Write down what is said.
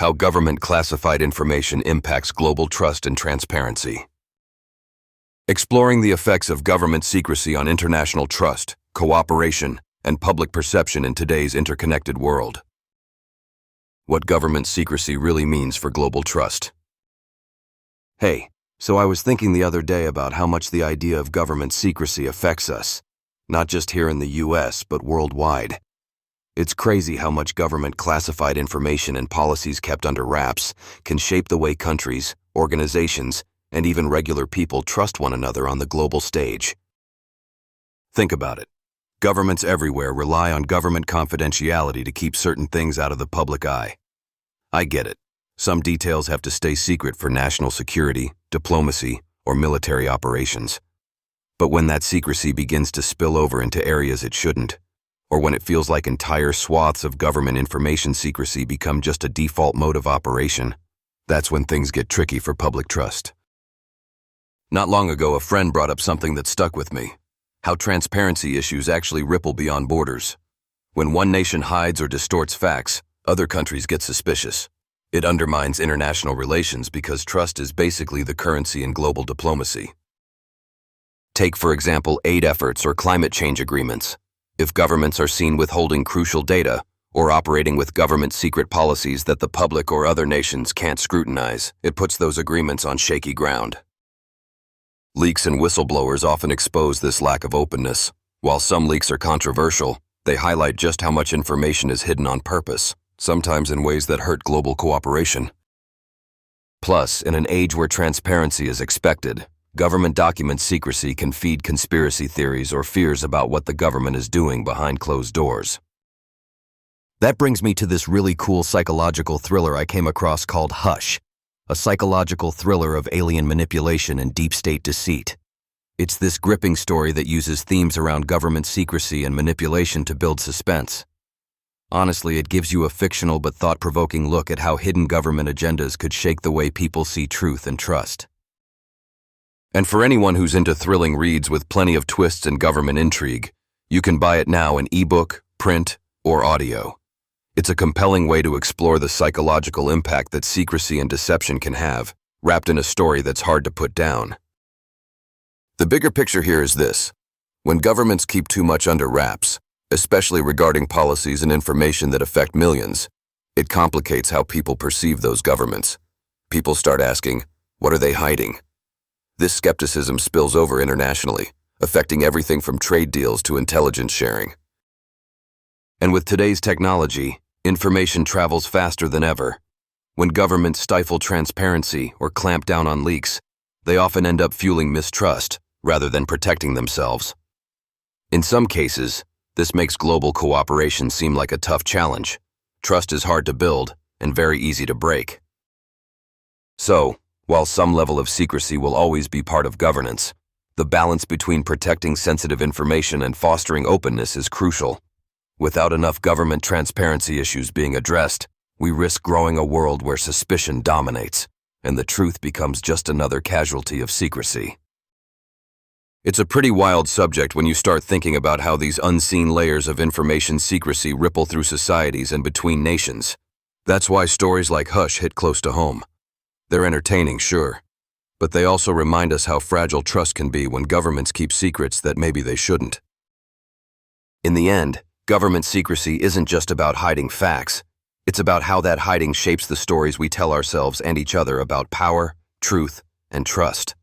How government classified information impacts global trust and transparency. Exploring the effects of government secrecy on international trust, cooperation, and public perception in today's interconnected world. What government secrecy really means for global trust. Hey, so I was thinking the other day about how much the idea of government secrecy affects us, not just here in the US, but worldwide. It's crazy how much government classified information and policies kept under wraps can shape the way countries, organizations, and even regular people trust one another on the global stage. Think about it. Governments everywhere rely on government confidentiality to keep certain things out of the public eye. I get it. Some details have to stay secret for national security, diplomacy, or military operations. But when that secrecy begins to spill over into areas it shouldn't, or when it feels like entire swaths of government information secrecy become just a default mode of operation, that's when things get tricky for public trust. Not long ago, a friend brought up something that stuck with me: how transparency issues actually ripple beyond borders. When one nation hides or distorts facts, other countries get suspicious. It undermines international relations because trust is basically the currency in global diplomacy. Take, for example, aid efforts or climate change agreements. If governments are seen withholding crucial data or operating with government secret policies that the public or other nations can't scrutinize, it puts those agreements on shaky ground. Leaks and whistleblowers often expose this lack of openness. While some leaks are controversial, they highlight just how much information is hidden on purpose, sometimes in ways that hurt global cooperation. Plus, in an age where transparency is expected, government document secrecy can feed conspiracy theories or fears about what the government is doing behind closed doors. That brings me to this really cool psychological thriller I came across called Hush, a psychological thriller of alien manipulation and deep state deceit. It's this gripping story that uses themes around government secrecy and manipulation to build suspense. Honestly, it gives you a fictional but thought-provoking look at how hidden government agendas could shake the way people see truth and trust. And for anyone who's into thrilling reads with plenty of twists and government intrigue, you can buy it now in ebook, print, or audio. It's a compelling way to explore the psychological impact that secrecy and deception can have, wrapped in a story that's hard to put down. The bigger picture here is this: when governments keep too much under wraps, especially regarding policies and information that affect millions, it complicates how people perceive those governments. People start asking, what are they hiding? This skepticism spills over internationally, affecting everything from trade deals to intelligence sharing. And with today's technology, information travels faster than ever. When governments stifle transparency or clamp down on leaks, they often end up fueling mistrust rather than protecting themselves. In some cases, this makes global cooperation seem like a tough challenge. Trust is hard to build and very easy to break. So, while some level of secrecy will always be part of governance, the balance between protecting sensitive information and fostering openness is crucial. Without enough government transparency issues being addressed, we risk growing a world where suspicion dominates, and the truth becomes just another casualty of secrecy. It's a pretty wild subject when you start thinking about how these unseen layers of information secrecy ripple through societies and between nations. That's why stories like Hush hit close to home. They're entertaining, sure, but they also remind us how fragile trust can be when governments keep secrets that maybe they shouldn't. In the end, government secrecy isn't just about hiding facts. It's about how that hiding shapes the stories we tell ourselves and each other about power, truth, and trust.